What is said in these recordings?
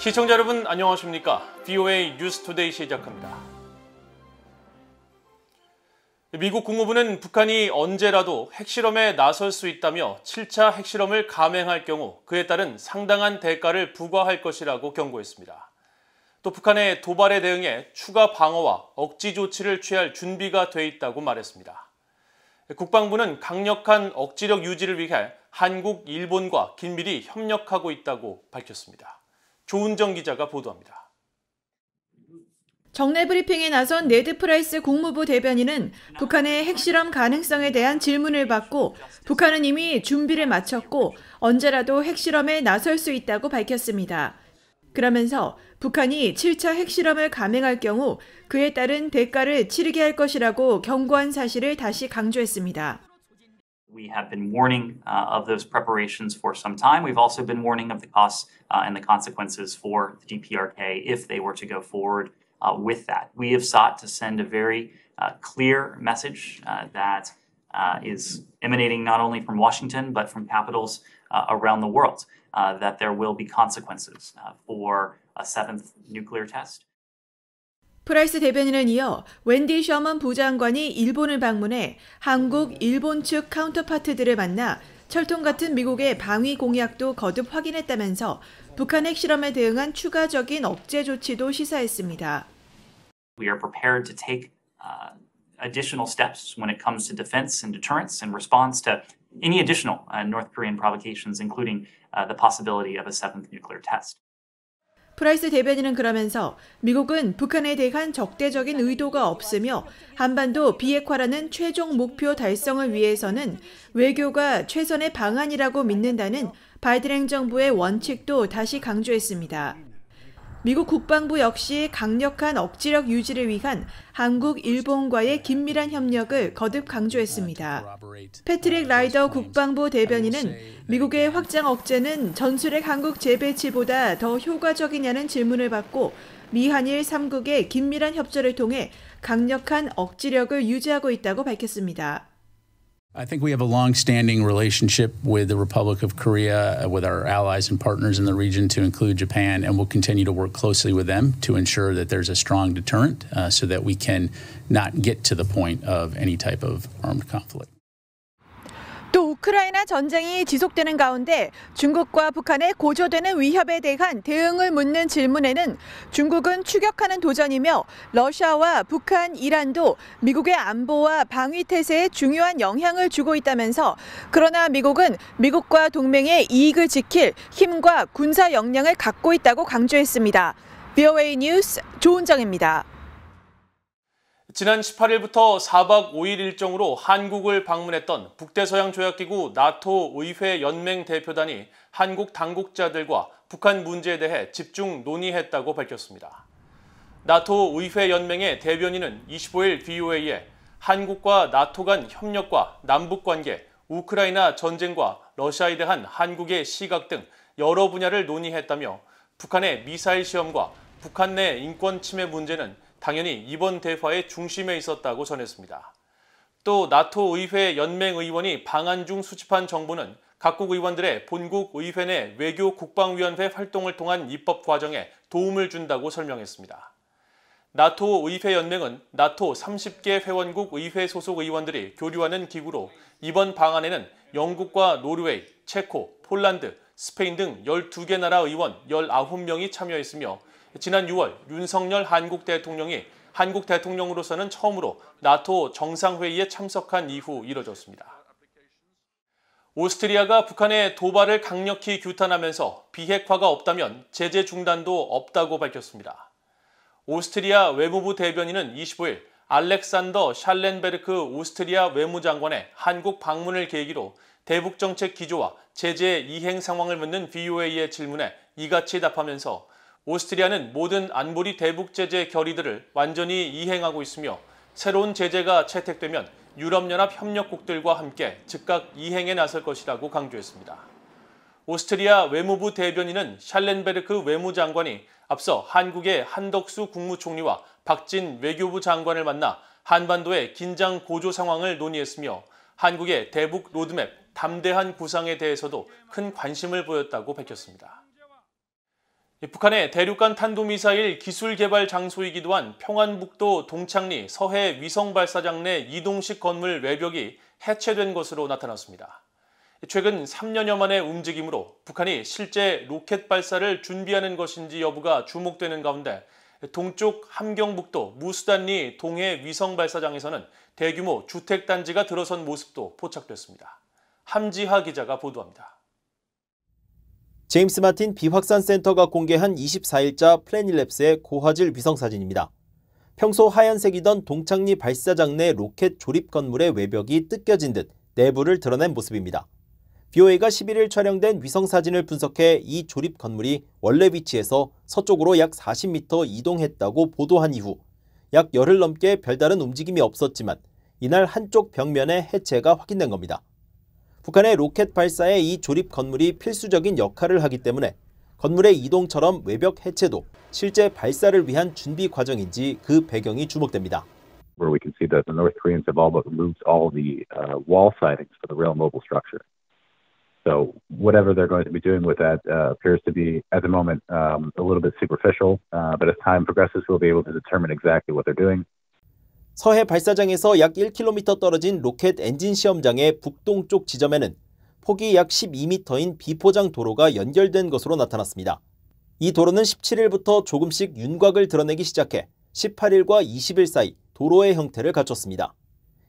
시청자 여러분 안녕하십니까? VOA 뉴스투데이 시작합니다. 미국 국무부는 북한이 언제라도 핵실험에 나설 수 있다며 7차 핵실험을 감행할 경우 그에 따른 상당한 대가를 부과할 것이라고 경고했습니다. 또 북한의 도발에 대응해 추가 방어와 억지 조치를 취할 준비가 돼 있다고 말했습니다. 국방부는 강력한 억지력 유지를 위해 한국, 일본과 긴밀히 협력하고 있다고 밝혔습니다. 조은정 기자가 보도합니다. 정례 브리핑에 나선 네드 프라이스 국무부 대변인은 북한의 핵실험 가능성에 대한 질문을 받고 북한은 이미 준비를 마쳤고 언제라도 핵실험에 나설 수 있다고 밝혔습니다. 그러면서 북한이 7차 핵실험을 감행할 경우 그에 따른 대가를 치르게 할 것이라고 경고한 사실을 다시 강조했습니다. We have been warning of those preparations for some time. We've also been warning of the costs and the consequences for the DPRK if they were to go forward with that. We have sought to send a very clear message that is emanating not only from Washington but from capitals around the world that there will be consequences for a seventh nuclear test. 프라이스 대변인은 이어 웬디 셔먼 부장관이 일본을 방문해 한국, 일본 측 카운터파트들을 만나 철통 같은 미국의 방위 공약도 거듭 확인했다면서 북한 핵실험에 대응한 추가적인 억제 조치도 시사했습니다. We are prepared to take additional steps when it comes to defense and deterrence in response to any additional North Korean provocations, including the possibility of a seventh nuclear test. 프라이스 대변인은 그러면서 미국은 북한에 대한 적대적인 의도가 없으며 한반도 비핵화라는 최종 목표 달성을 위해서는 외교가 최선의 방안이라고 믿는다는 바이든 행정부의 원칙도 다시 강조했습니다. 미국 국방부 역시 강력한 억지력 유지를 위한 한국, 일본과의 긴밀한 협력을 거듭 강조했습니다. 패트릭 라이더 국방부 대변인은 미국의 확장 억제는 전술핵 한국 재배치보다 더 효과적이냐는 질문을 받고 미한일 3국의 긴밀한 협조를 통해 강력한 억지력을 유지하고 있다고 밝혔습니다. I think we have a long-standing relationship with the Republic of Korea, with our allies and partners in the region, to include Japan, and we'll continue to work closely with them to ensure that there's a strong deterrent so that we can not get to the point of any type of armed conflict. 또 우크라이나 전쟁이 지속되는 가운데 중국과 북한의 고조되는 위협에 대한 대응을 묻는 질문에는 중국은 추격하는 도전이며 러시아와 북한, 이란도 미국의 안보와 방위 태세에 중요한 영향을 주고 있다면서 그러나 미국은 미국과 동맹의 이익을 지킬 힘과 군사 역량을 갖고 있다고 강조했습니다. VOA 뉴스 조은정입니다. 지난 18일부터 4박 5일 일정으로 한국을 방문했던 북대서양조약기구 나토 의회연맹 대표단이 한국 당국자들과 북한 문제에 대해 집중 논의했다고 밝혔습니다. 나토 의회연맹의 대변인은 25일 VOA에 한국과 나토 간 협력과 남북관계, 우크라이나 전쟁과 러시아에 대한 한국의 시각 등 여러 분야를 논의했다며 북한의 미사일 시험과 북한 내 인권 침해 문제는 당연히 이번 대화의 중심에 있었다고 전했습니다. 또 나토 의회 연맹 의원이 방한 중 수집한 정보는 각국 의원들의 본국 의회 내 외교 국방위원회 활동을 통한 입법 과정에 도움을 준다고 설명했습니다. 나토 의회 연맹은 나토 30개 회원국 의회 소속 의원들이 교류하는 기구로 이번 방안에는 영국과 노르웨이, 체코, 폴란드, 스페인 등 12개 나라 의원 19명이 참여했으며 지난 6월 윤석열 한국 대통령이 한국 대통령으로서는 처음으로 나토 정상회의에 참석한 이후 이뤄졌습니다. 오스트리아가 북한의 도발을 강력히 규탄하면서 비핵화가 없다면 제재 중단도 없다고 밝혔습니다. 오스트리아 외무부 대변인은 25일 알렉산더 샬렌베르크 오스트리아 외무장관의 한국 방문을 계기로 대북정책 기조와 제재 이행 상황을 묻는 VOA의 질문에 이같이 답하면서 오스트리아는 모든 안보리 대북 제재 결의들을 완전히 이행하고 있으며 새로운 제재가 채택되면 유럽연합 협력국들과 함께 즉각 이행에 나설 것이라고 강조했습니다. 오스트리아 외무부 대변인은 샬렌베르크 외무장관이 앞서 한국의 한덕수 국무총리와 박진 외교부 장관을 만나 한반도의 긴장 고조 상황을 논의했으며 한국의 대북 로드맵 담대한 구상에 대해서도 큰 관심을 보였다고 밝혔습니다. 북한의 대륙간 탄도미사일 기술 개발 장소이기도 한 평안북도 동창리 서해 위성발사장 내 이동식 건물 외벽이 해체된 것으로 나타났습니다. 최근 3년여 만의 움직임으로 북한이 실제 로켓 발사를 준비하는 것인지 여부가 주목되는 가운데 동쪽 함경북도 무수단리 동해 위성발사장에서는 대규모 주택단지가 들어선 모습도 포착됐습니다. 함지하 기자가 보도합니다. 제임스 마틴 비확산센터가 공개한 24일자 플래닛랩스의 고화질 위성사진입니다. 평소 하얀색이던 동창리 발사장 내 로켓 조립 건물의 외벽이 뜯겨진 듯 내부를 드러낸 모습입니다. BOA가 11일 촬영된 위성사진을 분석해 이 조립 건물이 원래 위치에서 서쪽으로 약 40m 이동했다고 보도한 이후 약 열흘 넘게 별다른 움직임이 없었지만 이날 한쪽 벽면의 해체가 확인된 겁니다. 북한의 로켓 발사에 이 조립 건물이 필수적인 역할을 하기 때문에 건물의 이동처럼 외벽 해체도 실제 발사를 위한 준비 과정인지 그 배경이 주목됩니다. Where we can see that the North Koreans have all but removed all the wall sidings for the rail mobile structure. So whatever they're going to be doing with that appears to be, at the moment, a little bit superficial. But as time progresses, we'll be able to determine exactly what they're doing. 서해 발사장에서 약 1km 떨어진 로켓 엔진 시험장의 북동쪽 지점에는 폭이 약 12m인 비포장 도로가 연결된 것으로 나타났습니다. 이 도로는 17일부터 조금씩 윤곽을 드러내기 시작해 18일과 20일 사이 도로의 형태를 갖췄습니다.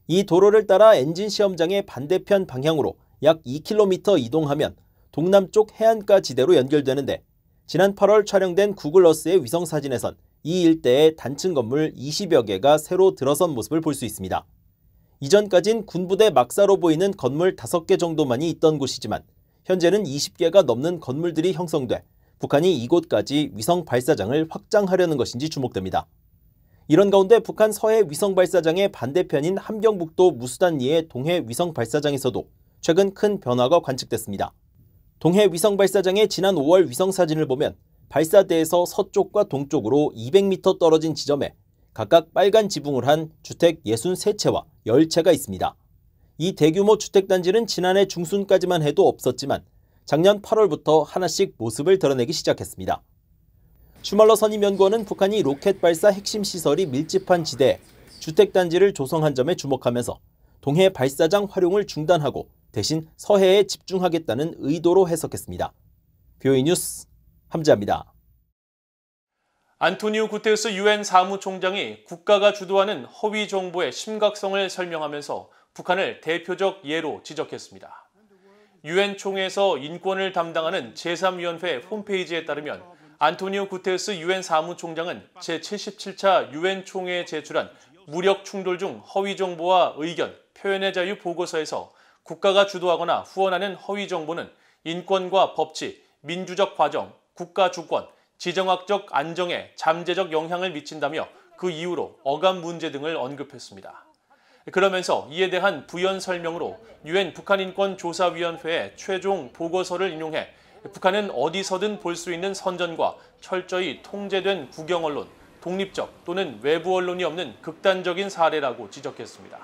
이 도로를 따라 엔진 시험장의 반대편 방향으로 약 2km 이동하면 동남쪽 해안가 지대로 연결되는데 지난 8월 촬영된 구글어스의 위성사진에선 이 일대에 단층 건물 20여 개가 새로 들어선 모습을 볼 수 있습니다. 이전까진 군부대 막사로 보이는 건물 5개 정도만이 있던 곳이지만 현재는 20개가 넘는 건물들이 형성돼 북한이 이곳까지 위성 발사장을 확장하려는 것인지 주목됩니다. 이런 가운데 북한 서해 위성 발사장의 반대편인 함경북도 무수단리의 동해 위성 발사장에서도 최근 큰 변화가 관측됐습니다. 동해 위성 발사장의 지난 5월 위성 사진을 보면 발사대에서 서쪽과 동쪽으로 200m 떨어진 지점에 각각 빨간 지붕을 한 주택 63채와 10채가 있습니다. 이 대규모 주택단지는 지난해 중순까지만 해도 없었지만 작년 8월부터 하나씩 모습을 드러내기 시작했습니다. 슈말러 선임연구원은 북한이 로켓 발사 핵심 시설이 밀집한 지대에 주택단지를 조성한 점에 주목하면서 동해 발사장 활용을 중단하고 대신 서해에 집중하겠다는 의도로 해석했습니다. BOA 뉴스 함지아입니다. 안토니오 구테르스 유엔 사무총장이 국가가 주도하는 허위 정보의 심각성을 설명하면서 북한을 대표적 예로 지적했습니다. 유엔 총회에서 인권을 담당하는 제3위원회 홈페이지에 따르면 안토니오 구테르스 유엔 사무총장은 제77차 유엔 총회에 제출한 무력 충돌 중 허위 정보와 의견, 표현의 자유 보고서에서 국가가 주도하거나 후원하는 허위 정보는 인권과 법치, 민주적 과정, 국가 주권, 지정학적 안정에 잠재적 영향을 미친다며 그 이유로 어감 문제 등을 언급했습니다. 그러면서 이에 대한 부연 설명으로 유엔 북한인권조사위원회의 최종 보고서를 인용해 북한은 어디서든 볼 수 있는 선전과 철저히 통제된 국영언론, 독립적 또는 외부 언론이 없는 극단적인 사례라고 지적했습니다.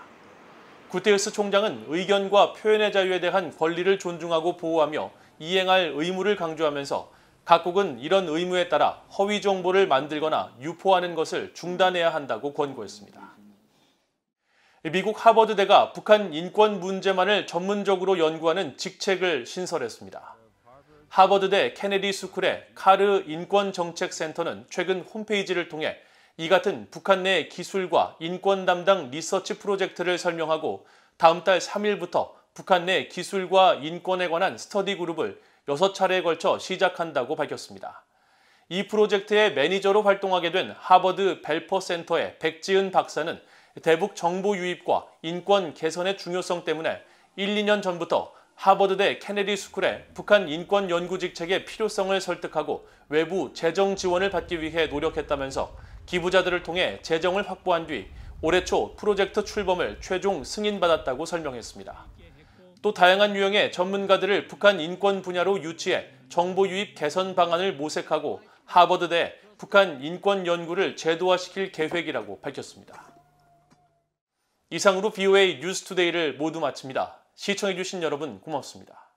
구테르스 총장은 의견과 표현의 자유에 대한 권리를 존중하고 보호하며 이행할 의무를 강조하면서 각국은 이런 의무에 따라 허위 정보를 만들거나 유포하는 것을 중단해야 한다고 권고했습니다. 미국 하버드대가 북한 인권 문제만을 전문적으로 연구하는 직책을 신설했습니다. 하버드대 케네디 스쿨의 카르 인권정책센터는 최근 홈페이지를 통해 이 같은 북한 내 기술과 인권 담당 리서치 프로젝트를 설명하고 다음 달 3일부터 북한 내 기술과 인권에 관한 스터디 그룹을 6차례에 걸쳐 시작한다고 밝혔습니다. 이 프로젝트의 매니저로 활동하게 된 하버드 벨퍼 센터의 백지은 박사는 대북 정보 유입과 인권 개선의 중요성 때문에 1, 2년 전부터 하버드대 케네디 스쿨의 북한 인권 연구 직책의 필요성을 설득하고 외부 재정 지원을 받기 위해 노력했다면서 기부자들을 통해 재정을 확보한 뒤 올해 초 프로젝트 출범을 최종 승인받았다고 설명했습니다. 또 다양한 유형의 전문가들을 북한 인권 분야로 유치해 정보 유입 개선 방안을 모색하고 하버드대 북한 인권 연구를 제도화시킬 계획이라고 밝혔습니다. 이상으로 BOA 뉴스투데이를 모두 마칩니다. 시청해주신 여러분 고맙습니다.